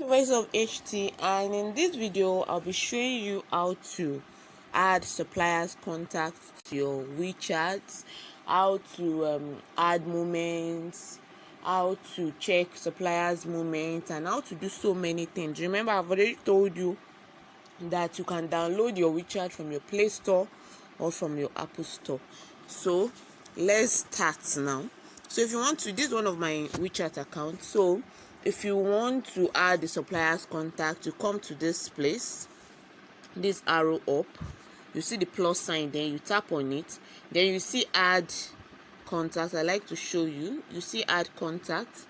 Voice of HT, and in this video I'll be showing you how to add suppliers contacts to your WeChat, how to add moments, how to check suppliers moments, and how to do so many things. Remember, I've already told you that you can download your WeChat from your Play Store or from your Apple Store. So let's start now. So if you want to, this is one of my WeChat accounts. So if you want to add the supplier's contact, you come to this place, this arrow up, you see the plus sign, then you tap on it, then you see add contact. I like to show you. You see add contact.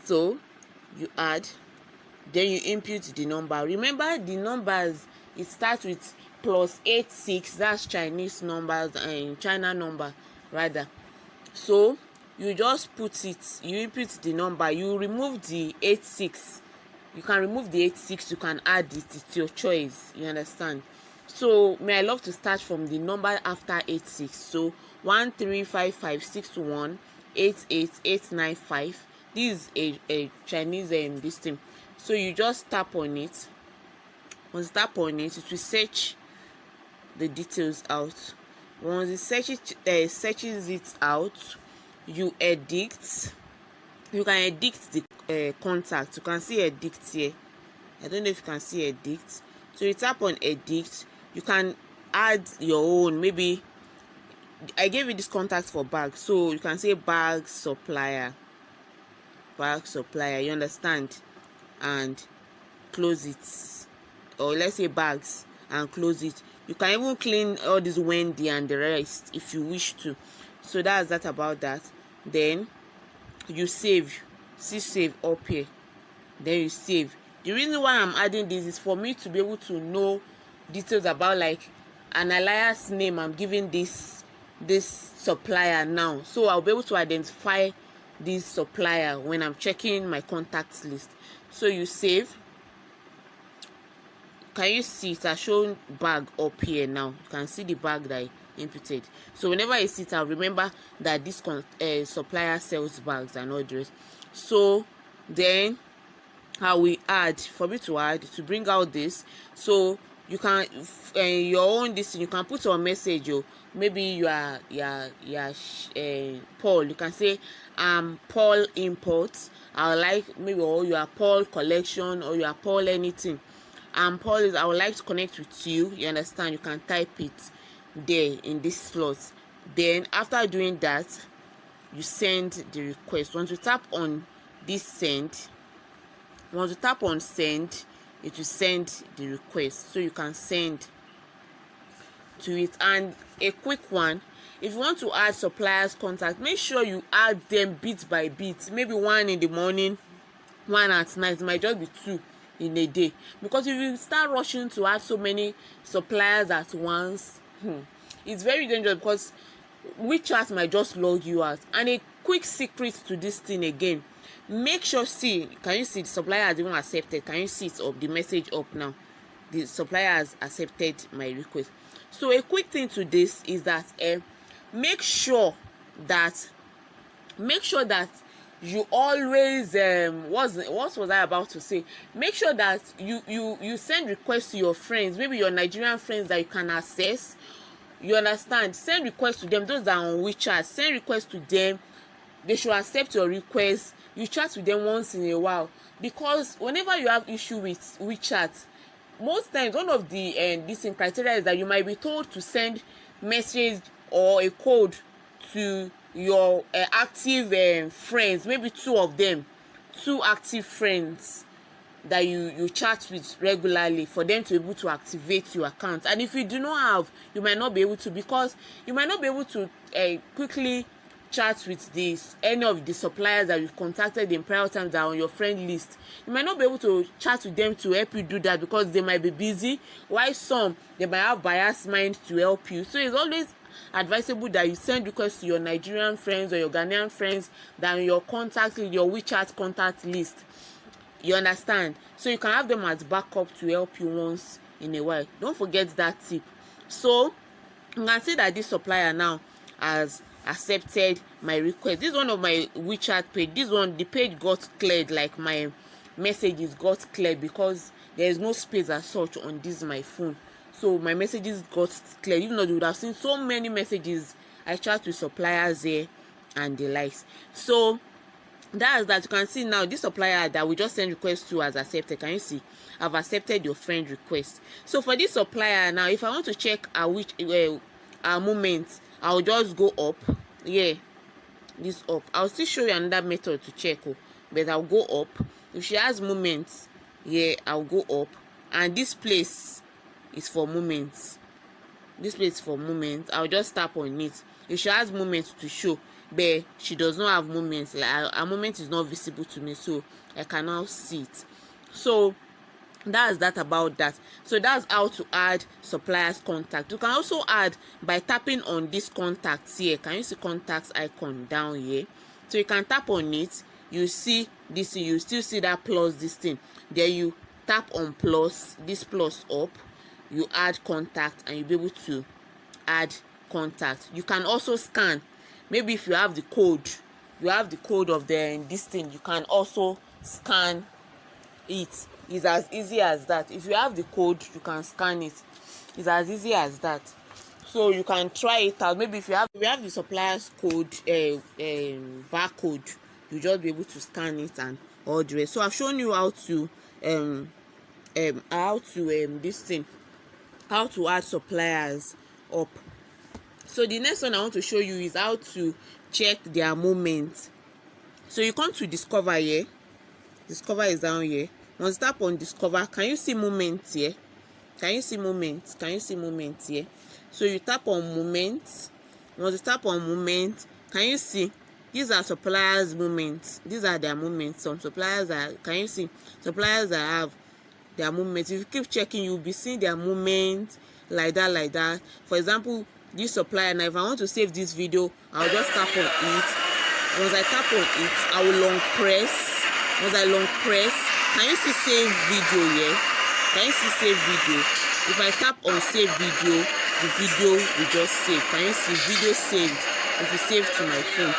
So you add, then you input the number. Remember the numbers, it starts with +86, that's Chinese numbers and China number rather. So you just put it, you input the number, you remove the 86. You can remove the 86, you can add it, it's your choice, you understand. So I love to start from the number after 86. So 13556188895. This is a Chinese this thing. So you just tap on it. Once you tap on it, it will search the details out. Once it searches it out, you edit. You can edit the contact. You can see edit here. I don't know if you can see edit. So you tap on edit. You can add your own. Maybe I gave you this contact for bag, so you can say bag supplier. Bag supplier. You understand? And close it. Or let's say bags and close it. You can even clean all this Wendy and the rest if you wish to. So that's that about that. Then you save. See save up here. Then you save. The reason why I'm adding this is for me to be able to know details about like an alias name I'm giving this supplier now. So I'll be able to identify this supplier when I'm checking my contacts list. So you save. Can you see it has shown bag up here now? You can see the bag that I inputted. So whenever I see it, I'll remember that this supplier sells bags and all the rest. So then I will add, for me to add, to bring out this. So you can your own this, you can put your message. Maybe you are Paul. You can say Paul imports. I like, maybe, or you are Paul collection, or you are Paul anything. Paul is, I would like to connect with you. You understand? You can type it there in this slot. Then after doing that, you send the request. Once you tap on this send, once you tap on send, it will send the request. So you can send to it. And a quick one, if you want to add suppliers contact, make sure you add them bit by bit. Maybe one in the morning, one at night. It might just be two in a day, because if you start rushing to add so many suppliers at once, it's very dangerous, because WeChat might just log you out. And a quick secret to this thing again, make sure, see, can you see the supplier has even accepted? Can you see it up, the message up now? The supplier has accepted my request. So a quick thing to this is that make sure that you always what was I about to say? Make sure that you send requests to your friends, maybe your Nigerian friends that you can access. You understand? Send requests to them. Those that are on WeChat, send requests to them. They should accept your request. You chat with them once in a while, because whenever you have issue with WeChat, most times one of the this criteria is that you might be told to send message or a code to your active friends, maybe two of them, two active friends that you chat with regularly, for them to be able to activate your account. And if you do not have, you might not be able to, because you might not be able to quickly chat with any of the suppliers that you've contacted in prior times that are on your friend list. You might not be able to chat with them to help you do that, because they might be busy, while some, they might have biased mind to help you. So it's always advisable that you send requests to your Nigerian friends or your Ghanaian friends that are in your contact, your WeChat contact list. You understand? So you can have them as backup to help you once in a while. Don't forget that tip. So you can see that this supplier now has accepted my request. This is one of my WeChat page. This one, the page got cleared, like my messages got cleared because there is no space as such on this my phone. So my messages got cleared. Even though you would have seen so many messages, I chat with suppliers here and the likes. So that's that. You can see now this supplier that we just send request to has accepted. Can you see? I've accepted your friend request. So for this supplier now, if I want to check our moment, I'll just go up. Yeah, this up. I'll still show you another method to check, but I'll go up. If she has moments, yeah, I'll go up, and this place is for moments. This place is for moments. I'll just tap on it. If she has moments to show, but she does not have moments, like her moment is not visible to me, so I cannot see it. So that's that about that. So that's how to add suppliers contact. You can also add by tapping on this contacts here. Can you see contacts icon down here? So you can tap on it, you see this, you still see that plus this thing. Then you tap on plus, this plus up, you add contact, and you'll be able to add contact. You can also scan. Maybe if you have the code, of this thing, you can also scan it. It's as easy as that. If you have the code, you can scan it. It's as easy as that. So you can try it out. Maybe if you have the supplier's code, barcode, you just be able to scan it and all the rest. So I've shown you how to how to add suppliers up. So the next one I want to show you is how to check their movement. So you come to discover here. Discover is down here. Once you tap on discover, can you see movements here? Can you see movements? Can you see movements here? So you tap on movements. Once you tap on movement, can you see these are suppliers movements? These are their movements. Some suppliers are, can you see suppliers that have their movements? If you keep checking, you'll be seeing their movement like that. For example, this supplier, now if I want to save this video, I'll just tap on it. Once I tap on it, I will long press. Once I long press, can you see save video here? Can you see save video? If I tap on save video, the video will just save. Can you see video saved? If you save to my phone.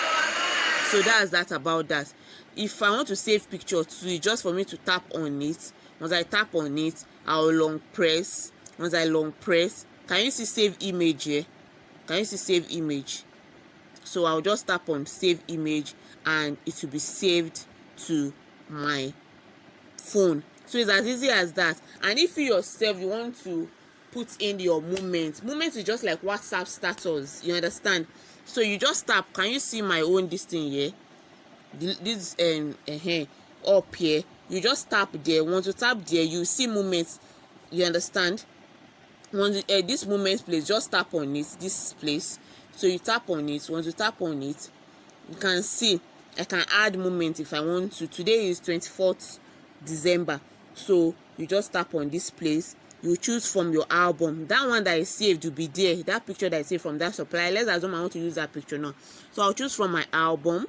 So that's that about that. If I want to save picture too, just for me to tap on it. Once I tap on it, I will long press. Once I long press, can you see save image here? Can you see save image? So I'll just tap on save image and it will be saved to my phone. So it's as easy as that. And if you yourself you want to put in your movement is just like WhatsApp status, you understand? So you just tap. Can you see my own this thing here? This up here, you just tap there. Once you tap there, you see movements, you understand? Once this movement place, just tap on it, this place. So you tap on it. Once you tap on it, you can see I can add movement if I want to. Today is 24th December. So you just tap on this place. You choose from your album. That one that I saved will be there. That picture that I saved from that supplier. Let's assume I want to use that picture now. So I'll choose from my album.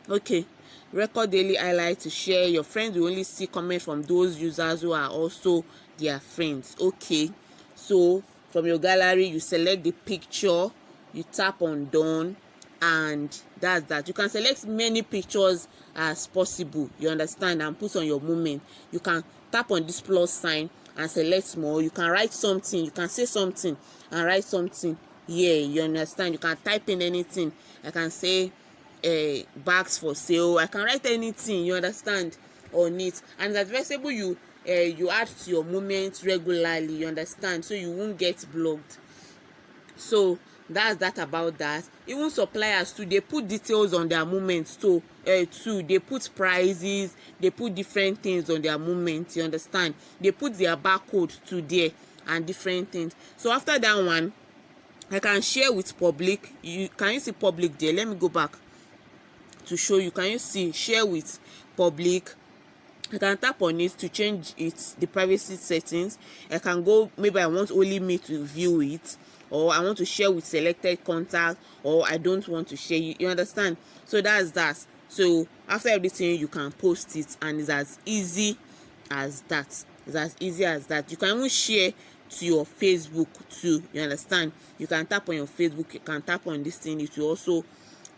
Okay. Record daily highlights to share. Your friends will only see comments from those users who are also their friends. Okay. So from your gallery, you select the picture. You tap on done. And that's that. You can select many pictures as possible, you understand, and put on your movement. You can tap on this plus sign and select more. You can write something, you can say something and write something. Yeah, you understand. You can type in anything. I can say bags for sale. I can write anything, you understand, on it. And it's advisable you add to your movement regularly, you understand, so you won't get blocked. So that's that about that. Even suppliers too, they put details on their movements too. They put prices, they put different things on their movements, you understand. They put their barcode to there and different things. So after that one, I can share with public. Can you see public there? Let me go back to show you. Can you see share with public? I can tap on it to change the privacy settings. I can go, maybe I want only me to view it, or I want to share with selected contact, or I don't want to share. You understand? So that's that. So after everything, you can post it, and it's as easy as that. It's as easy as that. You can even share to your Facebook too, you understand. You can tap on your Facebook, you can tap on this thing, it will also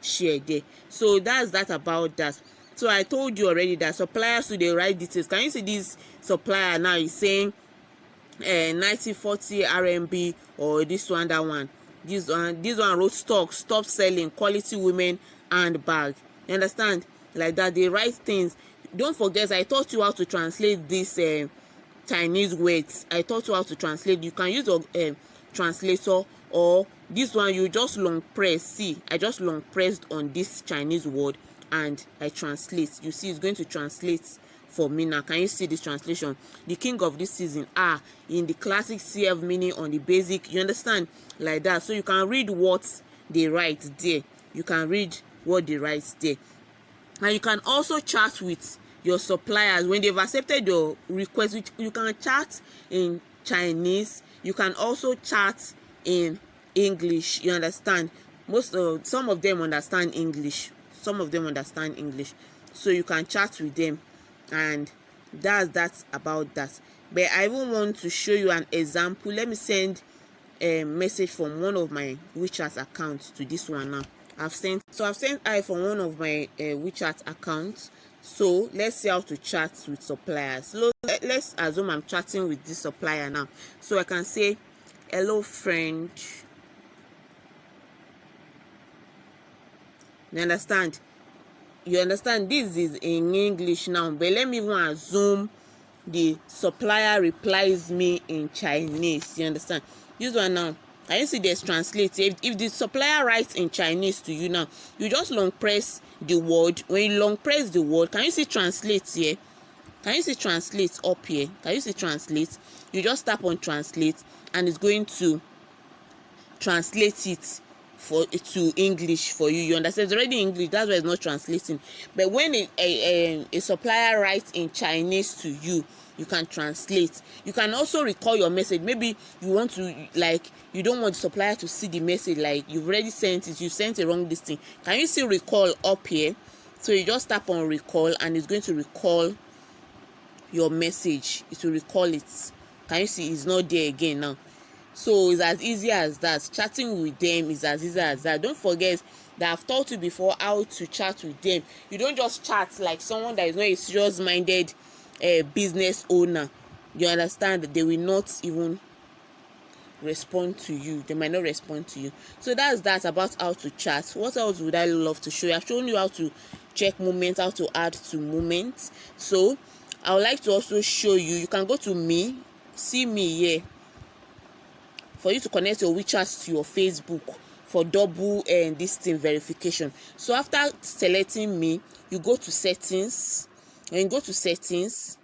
share there. So that's that about that. So I told you already that suppliers do the right details. Can you see this supplier now is saying 9040 RMB, or this one, that one, this one wrote stock, stop selling, quality women handbag. You understand? Like that, they write things. Don't forget, I taught you how to translate this Chinese words. I taught you how to translate. You can use a translator, or this one you just long press. See, I just long pressed on this Chinese word and I translate. You see, it's going to translate for me now. Can you see this translation? The king of this season are in the classic CF meaning on the basic. You understand? Like that. So you can read what they write there. You can read what they write there. And you can also chat with your suppliers when they've accepted your request, which you can chat in Chinese. You can also chat in English. You understand? Some of them understand English. Some of them understand English. So you can chat with them, and that's about that. But I even want to show you an example. Let me send a message from one of my WeChat accounts to this one now. I've sent I from one of my WeChat accounts. So let's see how to chat with suppliers. So let's assume I'm chatting with this supplier now. So I can say, hello friend. You understand? This is in English now, but let me even assume the supplier replies me in Chinese. You understand? This one now, can you see there's translate? If the supplier writes in Chinese to you now, you just long press the word. When you long press the word, can you see translate here? Can you see translate up here? Can you see translate? You just tap on translate and it's going to translate it to English for you. You understand? It's already English, that's why it's not translating. But when a supplier writes in Chinese to you, you can translate. You can also recall your message. Maybe you want to, like, you don't want the supplier to see the message, like you've already sent it, you sent a wrong thing. Can you see recall up here? So you just tap on recall and it's going to recall your message. It will recall it. Can you see it's not there again now? So it's as easy as that. Chatting with them is as easy as that. Don't forget that I've taught you before how to chat with them. You don't just chat like someone that is not a serious minded business owner. You understand that they will not even respond to you. They might not respond to you. So that's that about how to chat. What else would I love to show you? I've shown you how to check moments, how to add to moments. So I would like to also show you. You can go to me, see me here, for you to connect your WeChat to your Facebook for double this thing verification. So after selecting me, you go to settings. When you go to settings,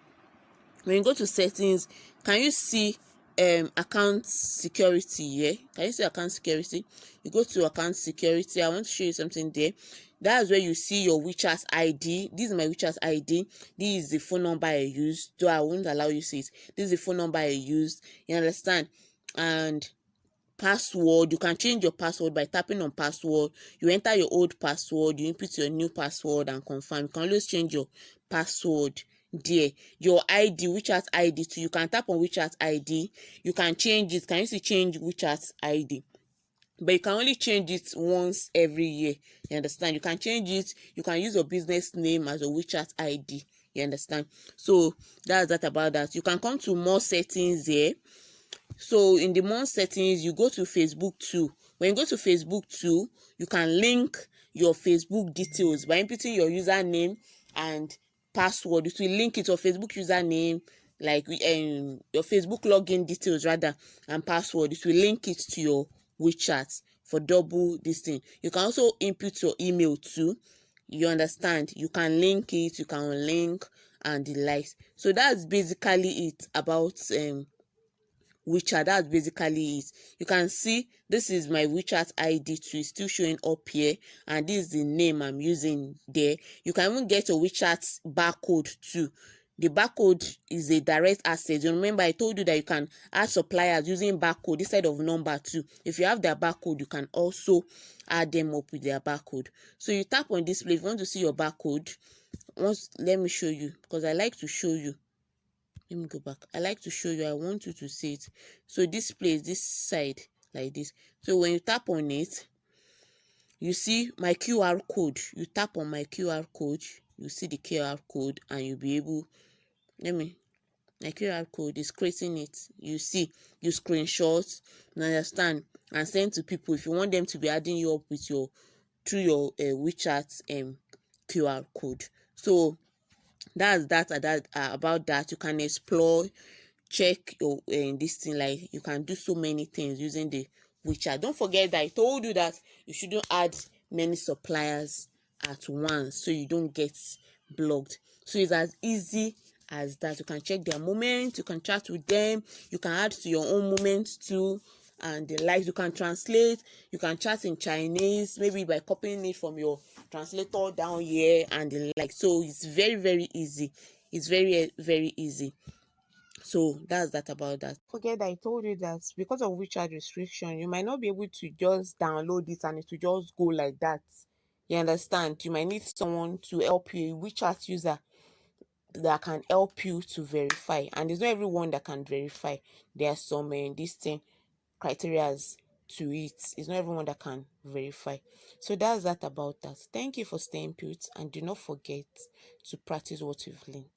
can you see account security here? Can you see account security? You go to account security. I want to show you something there. That's where you see your WeChat ID. This is my WeChat ID. This is the phone number I used, though I won't allow you to see it. This is the phone number I used. You understand? And password, you can change your password by tapping on password. You enter your old password, you input your new password and confirm. You can always change your password there. Your ID, WeChat ID too, you can tap on WeChat ID. You can change it. Can you see change WeChat ID? But you can only change it once every year. You understand? You can change it. You can use your business name as a WeChat ID. You understand? So that's that about that. You can come to more settings here. So in the more settings, you go to Facebook too. When you go to Facebook too, you can link your Facebook details by inputting your username and password. It will link it to your Facebook username, like your Facebook login details rather, and password. It will link it to your WeChat for double this thing. You can also input your email too. You understand? You can link it, you can link and the likes. So that's basically it about WeChat. That's basically it. You can see this is my WeChat ID too. It's still showing up here, and this is the name I'm using there. You can even get a WeChat barcode too. The barcode is a direct access. You remember I told you that you can add suppliers using barcode instead of number too. If you have their barcode, you can also add them up with their barcode. So you tap on display. If you want to see your barcode, let me show you, because I like to show you. Let me go back. I like to show you. I want you to see it. So this place, this side, like this. So when you tap on it, you see my QR code. You tap on my QR code. you see the QR code and you'll be able, let me, my QR code is creating it. You see, you screenshot, you understand, and send to people if you want them to be adding you up with your through your WeChat QR code. So that's about that. You can explore, check your this thing. Like, you can do so many things using the WeChat. Don't forget that I told you that you shouldn't add many suppliers at once so you don't get blocked. So it's as easy as that. You can check their moment, you can chat with them, you can add to your own moments too, and the likes. You can translate, you can chat in Chinese, maybe by copying it from your translator down here and the like. So it's very, very easy. It's very, very easy. So that's that about that. Forget that I told you that because of WeChat restriction, you might not be able to just download it and it will just go like that. You understand? You might need someone to help you, a WeChat user that can help you to verify. And it's not everyone that can verify. There are some this thing criterias to it. It's not everyone that can verify. So that's that about that. Thank you for staying put, and do not forget to practice what you've learned.